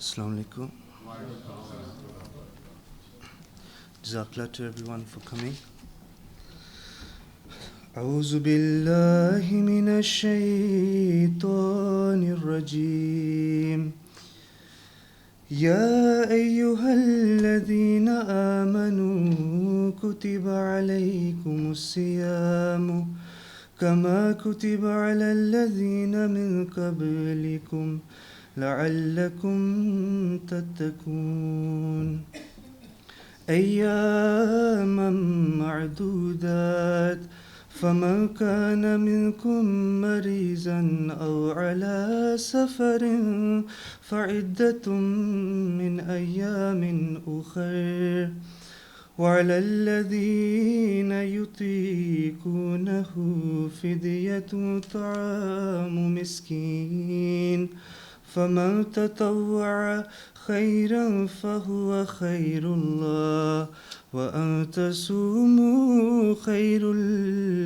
Assalamu alaikum. Jazakallah to everyone for coming. أعوذ بالله من الشيطان الرجيم يا أيها الذين آمنوا كتب عليكم الصيام كما كتب على الذين من قبلكم لعلكم تتقون أياما معدودات فمن كان منكم مريضا أو على سفر فعدة من أيام أخر وعلى الذين يطيقونه فدية طعام مسكين فمن تطوع خيرا فهو خير الله وأن تصوموا خير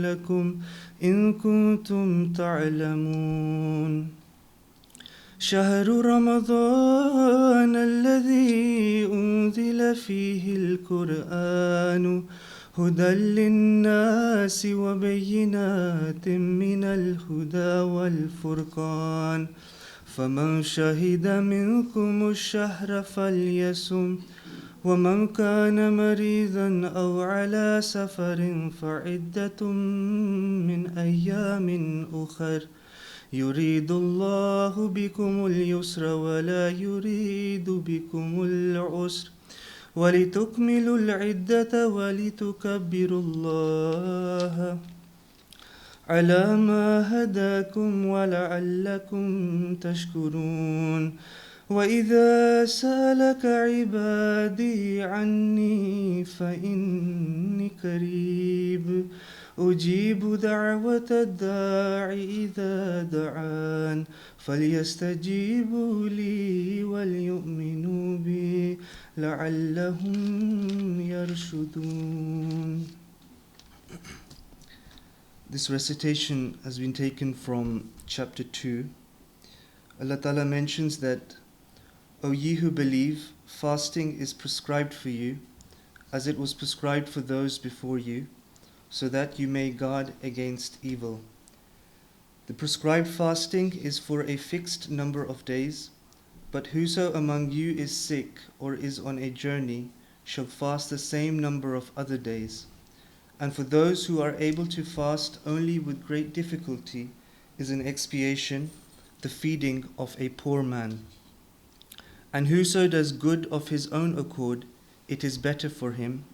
لكم إن كنتم تعلمون شهر رمضان الذي أنزل فيه القرآن هدى للناس وبينات من الهدى والفرقان فمن شهد منكم الشهر فليصم ومن كان مريضا أو على سفر فعدة من أيام أخر يريد الله بكم اليسر ولا يريد بكم العسر ولتكملوا العدة ولتكبروا الله على ما هداكم ولعلكم تشكرون وإذا سألك عبادي عني فإني قريب أجيب دعوة الداع إذا دعان فليستجيبوا لي وليؤمنوا بي لعلهم يرشدون. This recitation has been taken from chapter 2. Allah Ta'ala mentions that, O ye who believe, fasting is prescribed for you, as it was prescribed for those before you, so that you may guard against evil. The prescribed fasting is for a fixed number of days, but whoso among you is sick or is on a journey shall fast the same number of other days. And for those who are able to fast only with great difficulty is an expiation, the feeding of a poor man. And whoso does good of his own accord, it is better for him,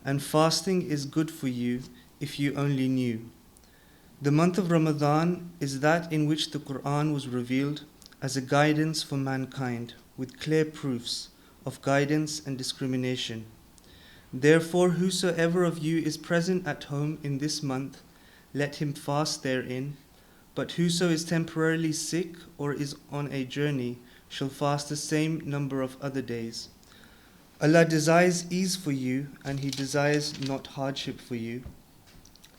and fasting is good for you if you only knew. The month of Ramadan is that in which the Quran was revealed as a guidance for mankind, with clear proofs of guidance and discrimination. Therefore, whosoever of you is present at home in this month, let him fast therein. But whoso is temporarily sick or is on a journey shall fast the same number of other days. Allah desires ease for you, and He desires not hardship for you.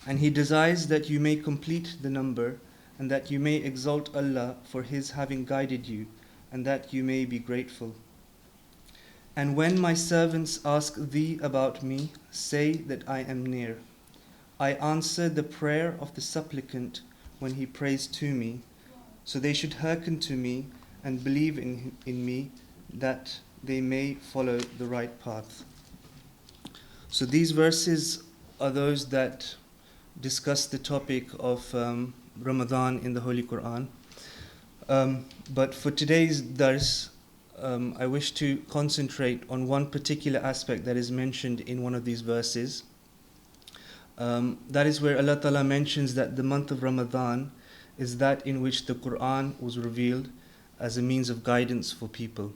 And He desires that you may complete the number, and that you may exalt Allah for His having guided you, and that you may be grateful. And when my servants ask thee about me, say that I am near. I answer the prayer of the supplicant when he prays to me, so they should hearken to me and believe in me, that they may follow the right path. So these verses are those that discuss the topic of Ramadan in the Holy Quran. But for today's dars, I wish to concentrate on one particular aspect that is mentioned in one of these verses. That is where Allah Ta'ala mentions that the month of Ramadan is that in which the Quran was revealed as a means of guidance for people.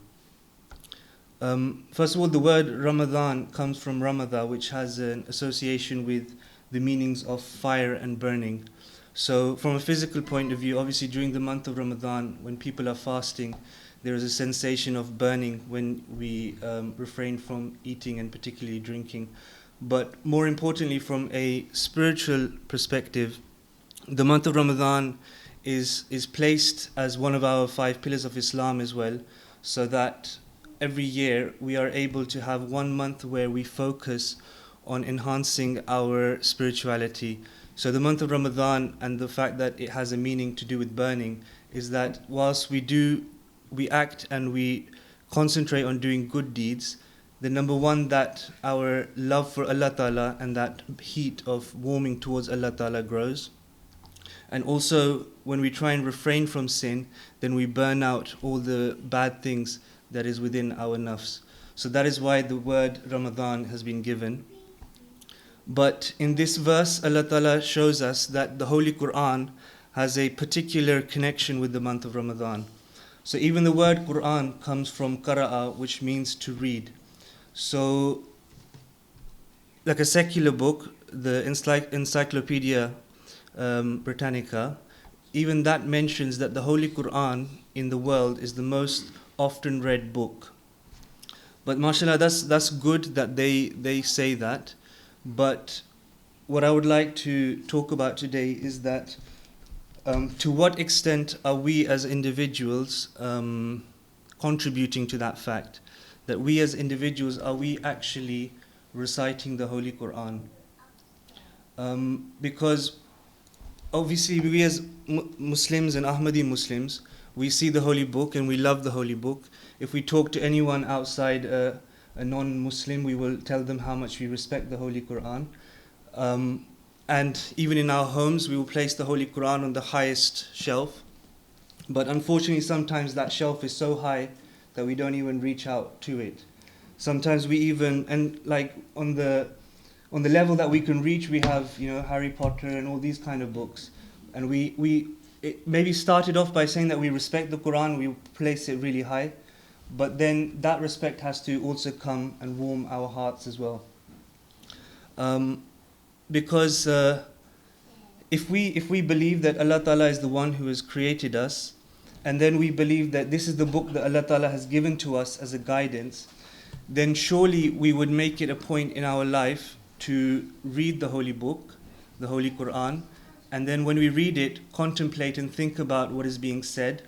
First of all, the word Ramadan comes from Ramadha, which has an association with the meanings of fire and burning. So from a physical point of view, obviously during the month of Ramadan, when people are fasting, there is a sensation of burning when we refrain from eating and particularly drinking. But more importantly, from a spiritual perspective, the month of Ramadan is placed as one of our 5 pillars of Islam as well. so that every year we are able to have 1 month where we focus on enhancing our spirituality. So the month of Ramadan, and the fact that it has a meaning to do with burning, is that whilst we act and we concentrate on doing good deeds, the number one, that our love for Allah Ta'ala and that heat of warming towards Allah Ta'ala grows. And also, when we try and refrain from sin, then we burn out all the bad things that is within our nafs. So that is why the word Ramadan has been given. But in this verse, Allah Ta'ala shows us that the Holy Quran has a particular connection with the month of Ramadan. So even the word Quran comes from qara'a, which means to read. So, like a secular book, the Encyclopedia Britannica, even that mentions that the Holy Quran in the world is the most often read book. But mashallah, that's good that they say that. But what I would like to talk about today is that to what extent are we as individuals contributing to that fact? That we as individuals, are we actually reciting the Holy Quran? Because obviously we as Muslims and Ahmadi Muslims, we see the Holy Book and we love the Holy Book. If we talk to anyone outside a non-Muslim, we will tell them how much we respect the Holy Quran. And even in our homes, we will place the Holy Quran on the highest shelf. But unfortunately, sometimes that shelf is so high that we don't even reach out to it. Sometimes we even, and like on the level that we can reach, we have, Harry Potter and all these kind of books. And it maybe started off by saying that we respect the Quran, we place it really high. But then that respect has to also come and warm our hearts as well. Because if we believe that Allah Ta'ala is the one who has created us, and then we believe that this is the book that Allah Ta'ala has given to us as a guidance, then surely we would make it a point in our life to read the Holy Book, the Holy Quran, and then when we read it, contemplate and think about what is being said,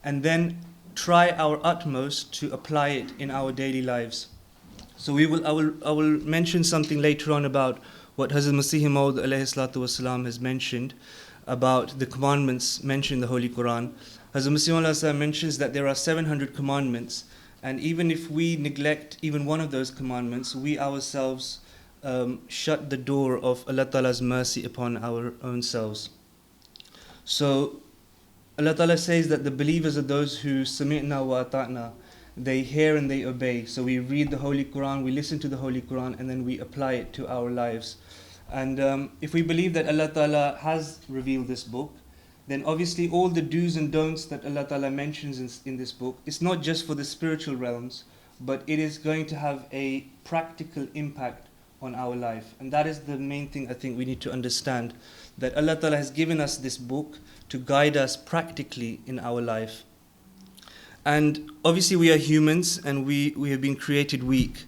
and then try our utmost to apply it in our daily lives. So I will mention something later on about what Hazrat Masih Maud alayhi salatu wasalam has mentioned about the commandments mentioned in the Holy Quran. Hazrat Masih Maud mentions that there are 700 commandments, and even if we neglect even one of those commandments, we ourselves shut the door of Allah Ta'ala's mercy upon our own selves. So Allah Ta'ala says that the believers are those who sami'na wa ata'na, they hear and they obey. So we read the Holy Quran, we listen to the Holy Quran, and then we apply it to our lives. And if we believe that Allah Ta'ala has revealed this book, then obviously all the do's and don'ts that Allah Ta'ala mentions in this book, it's not just for the spiritual realms, but it is going to have a practical impact on our life. And that is the main thing I think we need to understand, that Allah Ta'ala has given us this book to guide us practically in our life. And obviously we are humans and we have been created weak.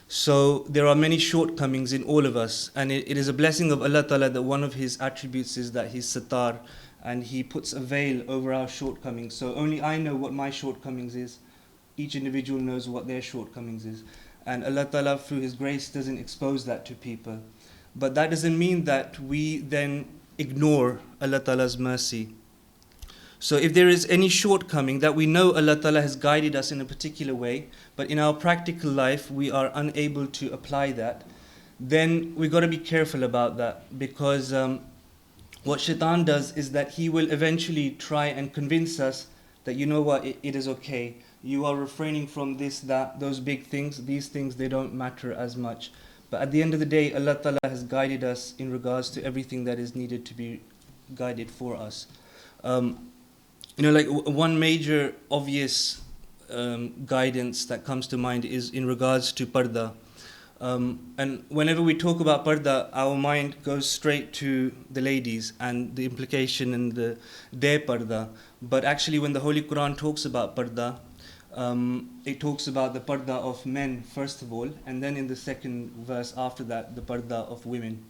So there are many shortcomings in all of us. And it is a blessing of Allah Ta'ala that one of His attributes is that He's Sattar, and He puts a veil over our shortcomings. So only I know what my shortcomings is. Each individual knows what their shortcomings is. And Allah Ta'ala through His grace doesn't expose that to people. But that doesn't mean that we then ignore Allah Ta'ala's mercy. So if there is any shortcoming that we know Allah Ta'ala has guided us in a particular way, but in our practical life we are unable to apply that, then we've got to be careful about that, because what shaitan does is that he will eventually try and convince us that, you know what, it is okay. You are refraining from this, that, those big things. These things, they don't matter as much. But at the end of the day, Allah Ta'ala has guided us in regards to everything that is needed to be guided for us. Like one major obvious guidance that comes to mind is in regards to parda. And whenever we talk about parda, our mind goes straight to the ladies and the implication and their parda. But actually when the Holy Quran talks about parda, it talks about the parda of men first of all, and then in the second verse after that, the parda of women.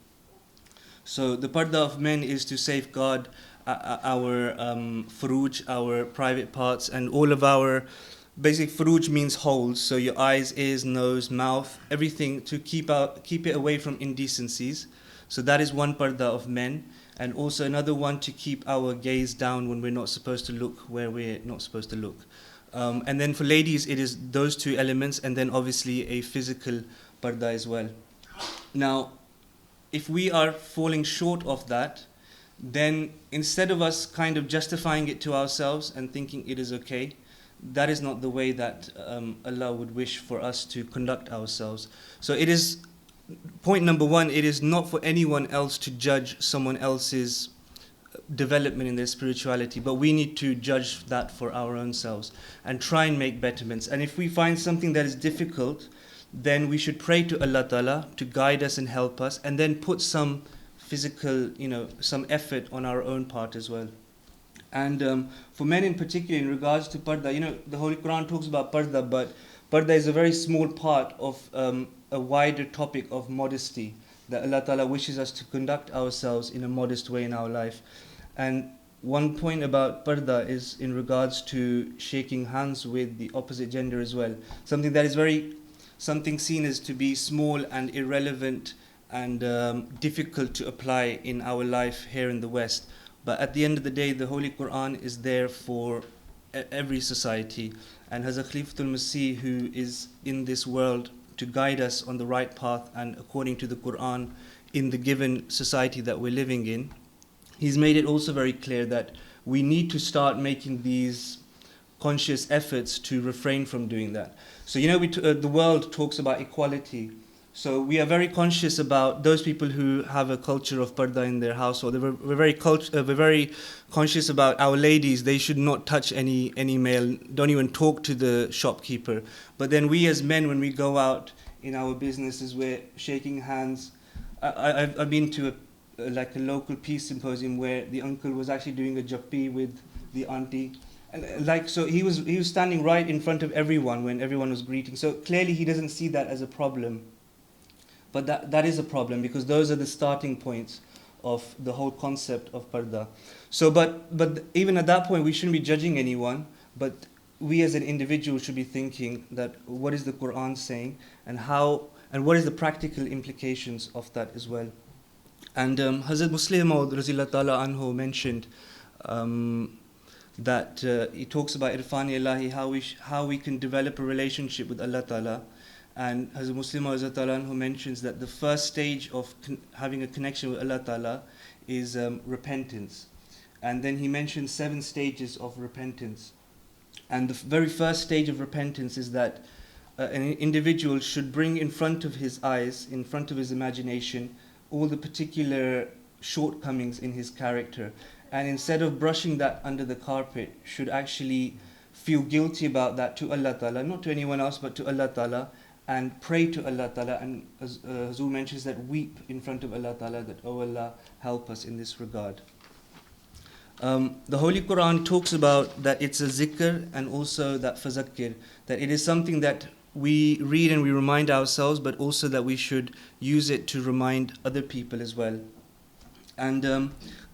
So the parda of men is to safeguard our furuj, our private parts, and all of our basic furuj means holes, so your eyes, ears, nose, mouth, everything to keep it away from indecencies. So that is one parda of men, and also another one to keep our gaze down when we're not supposed to look where we're not supposed to look. And then for ladies, it is those two elements, and then obviously a physical parda as well. Now, if we are falling short of that, then instead of us kind of justifying it to ourselves and thinking it is okay, that is not the way that Allah would wish for us to conduct ourselves. So it is, point number one, it is not for anyone else to judge someone else's development in their spirituality, but we need to judge that for our own selves and try and make betterments. And if we find something that is difficult, then we should pray to Allah Ta'ala to guide us and help us, and then put some physical, some effort on our own part as well. And for men in particular, in regards to parda, the Holy Quran talks about parda, but parda is a very small part of a wider topic of modesty, that Allah Ta'ala wishes us to conduct ourselves in a modest way in our life. And one point about parda is in regards to shaking hands with the opposite gender as well. Something that is something seen as to be small and irrelevant and difficult to apply in our life here in the West. But at the end of the day, the Holy Quran is there for every society. And Hazrat Khalifatul Masih, who is in this world to guide us on the right path and according to the Quran in the given society that we're living in, he's made it also very clear that we need to start making these conscious efforts to refrain from doing that. So, the world talks about equality. So we are very conscious about those people who have a culture of parda in their household. We're very conscious about our ladies. They should not touch any male. Don't even talk to the shopkeeper. But then we as men, when we go out in our businesses, we're shaking hands. I've been to a local peace symposium where the uncle was actually doing a jappi with the auntie. And so he was standing right in front of everyone when everyone was greeting. So clearly he doesn't see that as a problem. But that is a problem, because those are the starting points of the whole concept of parda. So, but even at that point, we shouldn't be judging anyone, but we as an individual should be thinking that what is the Quran saying, and what is the practical implications of that as well. And Hazrat Muslim Maud Razillah Ta'ala Anhu mentioned that he talks about Irfani Allahi, how we can develop a relationship with Allah Ta'ala. And Hazrat Muslim who mentions that the first stage of having a connection with Allah Ta'ala is repentance. And then he mentions 7 stages of repentance. And the very first stage of repentance is that an individual should bring in front of his eyes, in front of his imagination, all the particular shortcomings in his character. And instead of brushing that under the carpet, should actually feel guilty about that to Allah Ta'ala, not to anyone else, but to Allah Ta'ala, and pray to Allah Ta'ala, and as Hazur mentions, that weep in front of Allah Ta'ala, that, oh Allah, help us in this regard. The Holy Quran talks about that it's a zikr, and also that fazakir, that it is something that we read and we remind ourselves, but also that we should use it to remind other people as well. And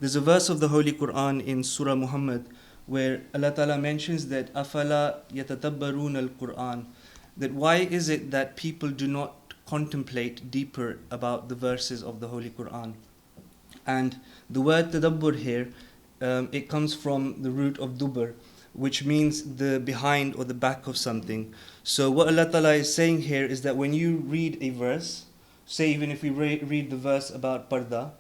there's a verse of the Holy Quran in Surah Muhammad where Allah Ta'ala mentions that afala yatatabbarun al-Quran, that why is it that people do not contemplate deeper about the verses of the Holy Quran. And the word tadabbur here, it comes from the root of dubur, which means the behind or the back of something. So what Allah Ta'ala is saying here is that when you read a verse, say even if we read the verse about parda,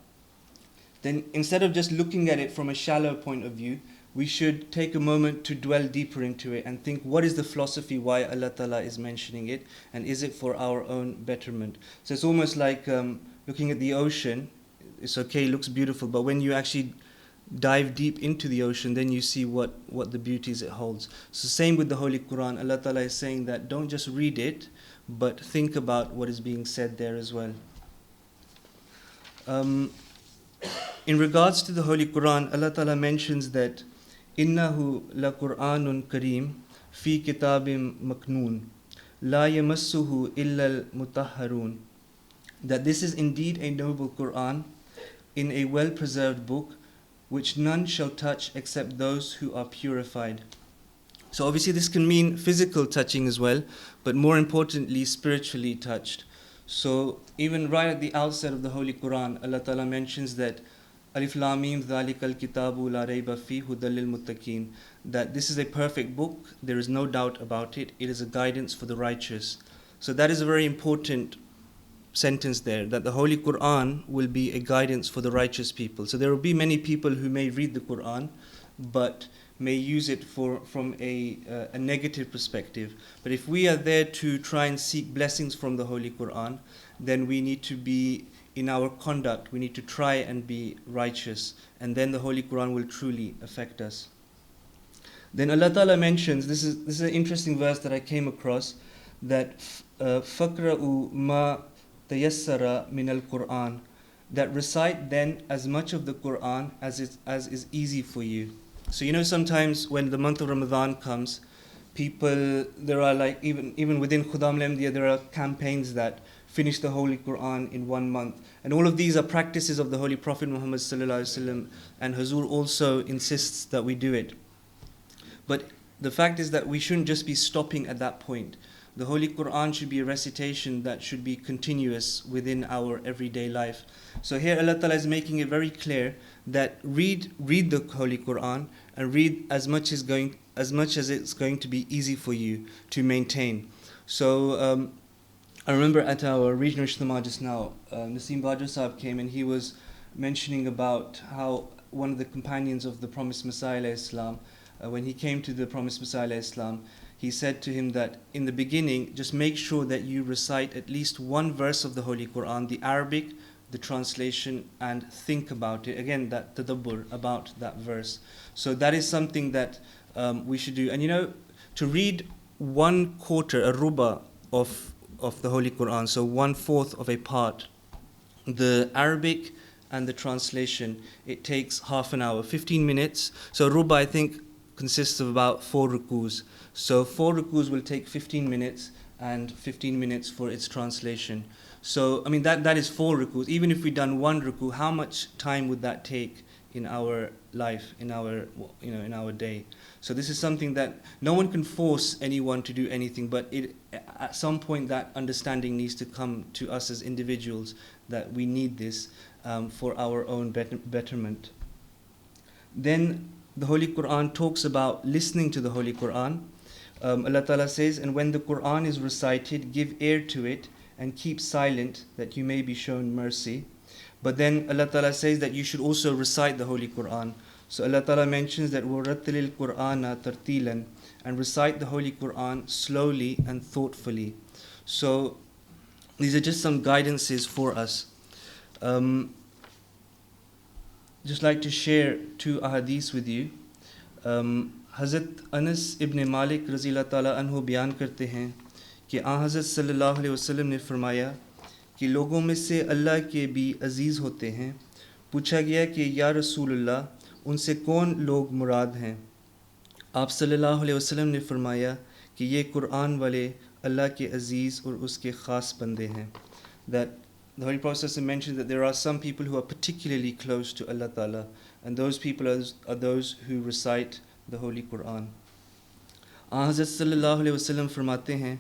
then instead of just looking at it from a shallow point of view, we should take a moment to dwell deeper into it and think, what is the philosophy why Allah Ta'ala is mentioning it, and is it for our own betterment? So it's almost like looking at the ocean. It's okay, it looks beautiful, but when you actually dive deep into the ocean, then you see what the beauties it holds. So same with the Holy Quran. Allah Ta'ala is saying that don't just read it, but think about what is being said there as well. In regards to the Holy Quran, Allah Ta'ala mentions that إِنَّهُ لَقُرْآنٌ كَرِيمٌ فِي كِتَابٍ مَكْنُونٍ لَا يَمَسُّهُ إِلَّا الْمُطَهَّرُونَ, that this is indeed a noble Quran in a well-preserved book which none shall touch except those who are purified. So obviously this can mean physical touching as well, but more importantly, spiritually touched. So even right at the outset of the Holy Quran, Allah Ta'ala mentions that Alif Lam Mim Dhalikal Kitabu La Rayba Fi Hudal Lil Muttaqin, that this is a perfect book, there is no doubt about it, it is a guidance for the righteous. So that is a very important sentence there, that the Holy Quran will be a guidance for the righteous people. So there will be many people who may read the Quran, but may use it from a negative perspective. But if we are there to try and seek blessings from the Holy Quran, then we need to be, in our conduct, we need to try and be righteous, and then the Holy Quran will truly affect us. Then Allah Ta'ala mentions, this is an interesting verse that I came across, that فَقْرَأُوا مَا تَيَسَّرَ مِنَ الْقُرْآنِ, that recite then as much of the Quran as is easy for you. So sometimes when the month of Ramadan comes, people, there are like, even within Khudam Lemdia, there are campaigns that finish the Holy Quran in 1 month. And all of these are practices of the Holy Prophet Muhammad sallallahu alaihi wasallam, and Hazur also insists that we do it. But the fact is that we shouldn't just be stopping at that point. The Holy Quran should be a recitation that should be continuous within our everyday life. So here Allah Ta'ala is making it very clear that read the Holy Quran, and read as much as it's going to be easy for you to maintain. So I remember at our regional Ijtima just now, Nasim Badr Sahib came, and he was mentioning about how one of the companions of the promised Messiah alayhi salam, when he came to the promised Messiah alayhi salam, he said to him that in the beginning, just make sure that you recite at least one verse of the Holy Quran, the Arabic, the translation, and think about it. Again, that tadabbur, about that verse. So that is something that we should do. And to read 1/4, a ruba of the Holy Quran, so 1/4 of a part, the Arabic and the translation, it takes half an hour, 15 minutes. So ruba, I think, consists of about 4 rukus. So 4 rukus will take 15 minutes, and 15 minutes for its translation. So that is 4 rukus. Even if we done 1 ruku, how much time would that take in our life, in our day? So this is something that no one can force anyone to do anything, but at some point that understanding needs to come to us as individuals, that we need this for our own betterment. Then the Holy Quran talks about listening to the Holy Quran. Allah Ta'ala says, and when the Quran is recited, give ear to it and keep silent, that you may be shown mercy. But then Allah Ta'ala says that you should also recite the Holy Quran. So Allah Ta'ala mentions that وَرَتِّلِ الْقُرْآنَ تَرْتِيلًا, and recite the Holy Quran slowly and thoughtfully. So these are just some guidances for us. Just like to share 2 ahadith with you. Hazrat Anas ibn Malik रज़ियल्लाहु ताला अन्हु बयान करते हैं कि हज़रत सल्लल्लाहु अलैहि वसल्लम ने फरमाया कि लोगों में से अल्लाह के भी अजीज़ होते हैं. पूछा गया कि या रसूलल्लाह, उनसे कौन लोग मुराद हैं? आप सल्लल्लाहु अलैहि वसल्लम ने फरमाया कि ये कुरान वाले अल्लाह के अजीज़ और उसके ख़ास बंदे हैं. That the Holy Prophet mentioned that there are some people who are particularly close to Allah Ta'ala, and those people are those who recite the Holy Quran. हज़रत सल्लल्लाहु अलैहि वसल्लम फरमाते हैं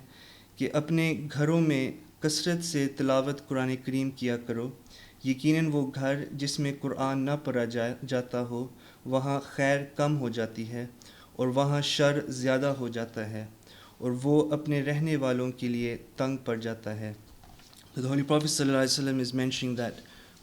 कि अपने घरों में कसरत से तिलावत कुरान करीम किया करो. यकीनन वो घर जिसमें कुरान न पढ़ा जाता हो, वहाँ खैर कम हो जाती है और वहाँ शर ज़्यादा हो जाता है, और वो अपने रहने वालों के लिए तंग पड़ जाता है. So the Holy Prophet ﷺ is mentioning that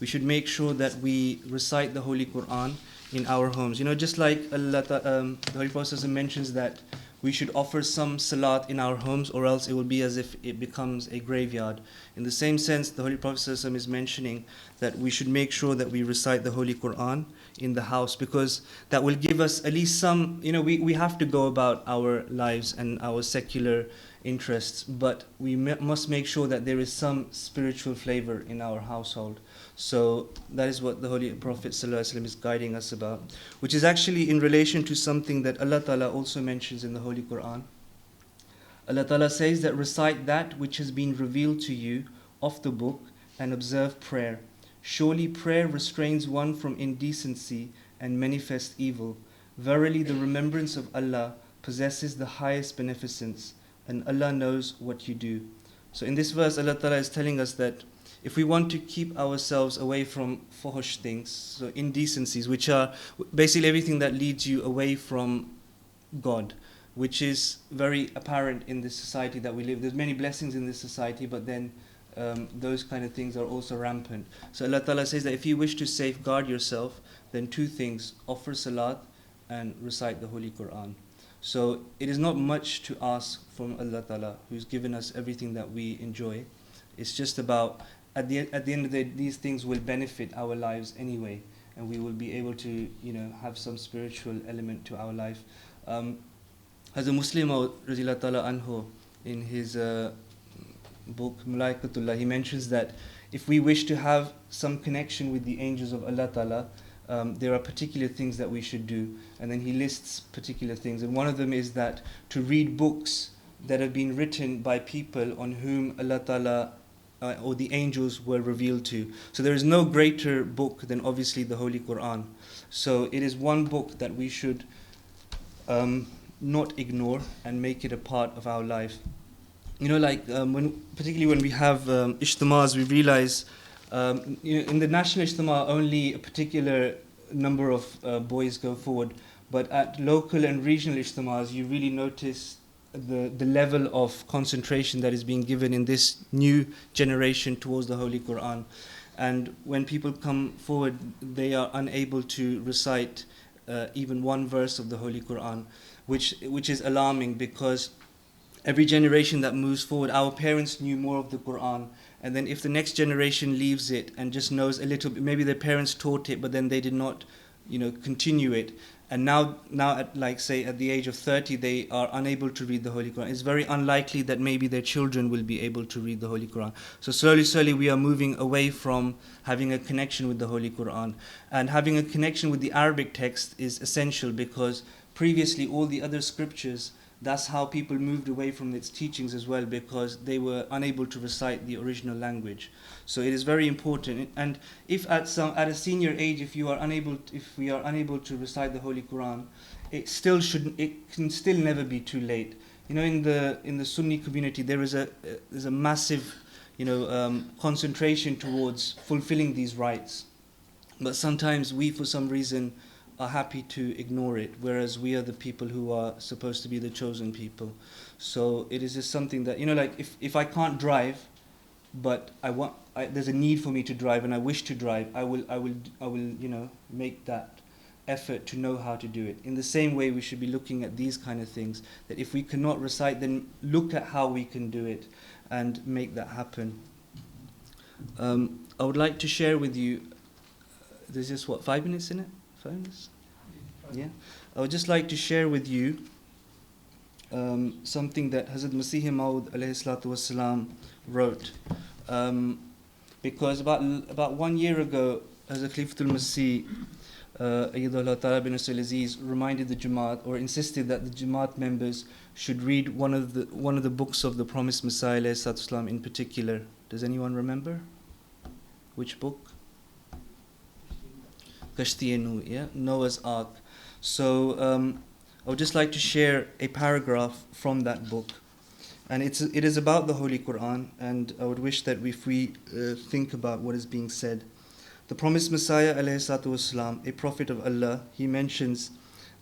we should make sure that we recite the Holy Quran in our homes. Just like the Holy Prophet ﷺ mentions that we should offer some salat in our homes, or else it will be as if it becomes a graveyard. In the same sense, the Holy Prophet ﷺ is mentioning that we should make sure that we recite the Holy Quran in the house, because that will give us at least some, we have to go about our lives and our secular interests, but we must make sure that there is some spiritual flavor in our household. So that is what the Holy Prophet ﷺ is guiding us about, which is actually in relation to something that Allah Ta'ala also mentions in the Holy Quran. Allah Ta'ala says that recite that which has been revealed to you of the book and observe prayer. Surely prayer restrains one from indecency and manifest evil. Verily the remembrance of Allah possesses the highest beneficence, and Allah knows what you do. So in this verse, Allah Ta'ala is telling us that if we want to keep ourselves away from fuhush things, so indecencies, which are basically everything that leads you away from God, which is very apparent in this society that we live. There's many blessings in this society, but then those kind of things are also rampant. So Allah Ta'ala says that if you wish to safeguard yourself, then two things: offer salat and recite the Holy Quran. So it is not much to ask from Allah Ta'ala, who's given us everything that we enjoy. It's just about, at the end of the day, these things will benefit our lives anyway, and we will be able to, have some spiritual element to our life. As a Muslim, Radhiyallahu Ta'ala Anhu, in his book Malaikatullah, he mentions that if we wish to have some connection with the angels of Allah Ta'ala, there are particular things that we should do, and then he lists particular things, and one of them is that to read books that have been written by people on whom Allah Ta'ala or the angels were revealed to. So there is no greater book than obviously the Holy Quran. So it is one book that we should not ignore and make it a part of our life. Particularly when we have ijtimas, we realize in the national ijtima only a particular number of boys go forward, but at local and regional ijtimas you really notice the level of concentration that is being given in this new generation towards the Holy Quran. And when people come forward, they are unable to recite even one verse of the Holy Quran, which is alarming, because every generation that moves forward, our parents knew more of the Quran, and then if the next generation leaves it and just knows a little bit, maybe their parents taught it, but then they did not, continue it, and now at the age of 30, they are unable to read the Holy Quran. It's very unlikely that maybe their children will be able to read the Holy Quran. So slowly we are moving away from having a connection with the Holy Quran, and having a connection with the Arabic text is essential, because previously all the other scriptures, that's how people moved away from its teachings as well, because they were unable to recite the original language. So it is very important. And if at a senior age, if we are unable to recite the Holy Quran, it can still never be too late. In the Sunni community, there's a massive, concentration towards fulfilling these rights. But sometimes we, for some reason, are happy to ignore it, whereas we are the people who are supposed to be the chosen people. So it is just something that, if I can't drive, but there's a need for me to drive and I wish to drive, I will make that effort to know how to do it. In the same way, we should be looking at these kind of things, that if we cannot recite, then look at how we can do it and make that happen. I would like to share with you, there's just 5 minutes in it? 5 minutes? Yeah. I would just like to share with you something that Hazrat Masih Maud alayhi salatu wasalam wrote. Because about 1 year ago, Hazrat Khalifatul Masih Ayyadullah Ta'ala bin Nasir Aziz reminded the Jama'at, or insisted that the Jama'at members should read one of the books of the promised Messiah alayhi salatu wasalam in particular. Does anyone remember? Which book? Kashti-e-Nuh, yeah? Noah's Ark. So I would just like to share a paragraph from that book. And it is about the Holy Quran, and I would wish that if we think about what is being said. The promised Messiah, alayhi salatu wasalam, a prophet of Allah, he mentions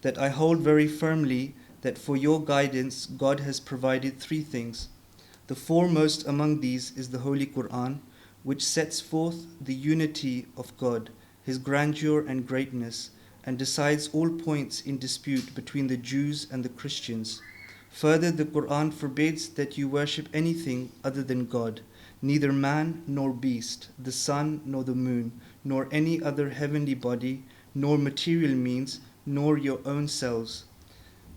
that I hold very firmly that for your guidance, God has provided 3 things. The foremost among these is the Holy Quran, which sets forth the unity of God, His grandeur and greatness, and decides all points in dispute between the Jews and the Christians. Further, the Quran forbids that you worship anything other than God, neither man nor beast, the sun nor the moon, nor any other heavenly body, nor material means, nor your own selves.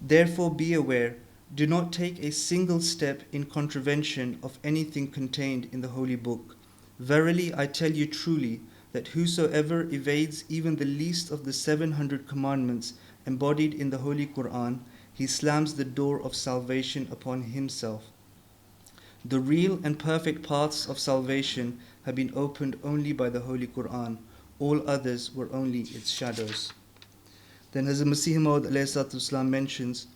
Therefore be aware, do not take a single step in contravention of anything contained in the Holy Book. Verily, I tell you truly, that whosoever evades even the least of the 700 commandments embodied in the Holy Quran, he slams the door of salvation upon himself. The real and perfect paths of salvation have been opened only by the Holy Quran. All others were only its shadows. Then Hazrat Masih Maud mentions,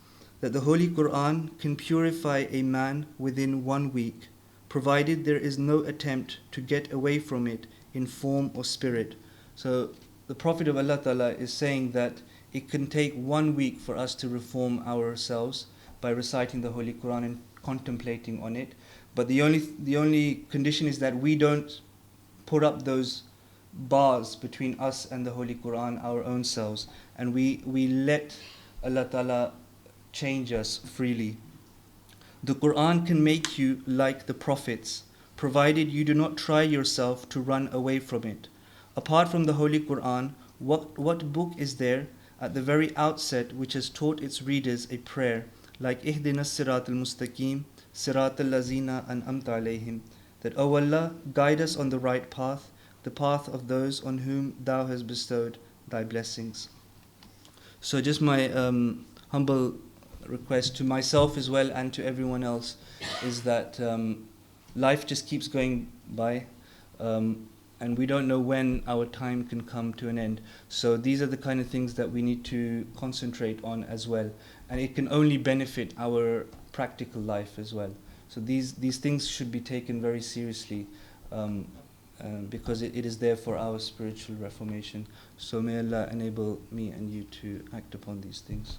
that the Holy Quran can purify a man within 1 week, provided there is no attempt to get away from it in form or spirit. So the Prophet of Allah Ta'ala is saying that it can take 1 week for us to reform ourselves by reciting the Holy Quran and contemplating on it. But the only condition is that we don't put up those bars between us and the Holy Quran, our own selves, and we let Allah Ta'ala change us freely. The Quran can make you like the prophets, provided you do not try yourself to run away from it. Apart from the Holy Quran, what book is there at the very outset which has taught its readers a prayer like Ihdina Sirat al-Mustaqim, Sirat al-Lazina an'amta alayhim, that, O Allah, guide us on the right path, the path of those on whom Thou hast bestowed Thy blessings. So just my humble request to myself as well and to everyone else is that life just keeps going by, and we don't know when our time can come to an end. So these are the kind of things that we need to concentrate on as well, and it can only benefit our practical life as well. So these things should be taken very seriously, because it is there for our spiritual reformation. So may Allah enable me and you to act upon these things.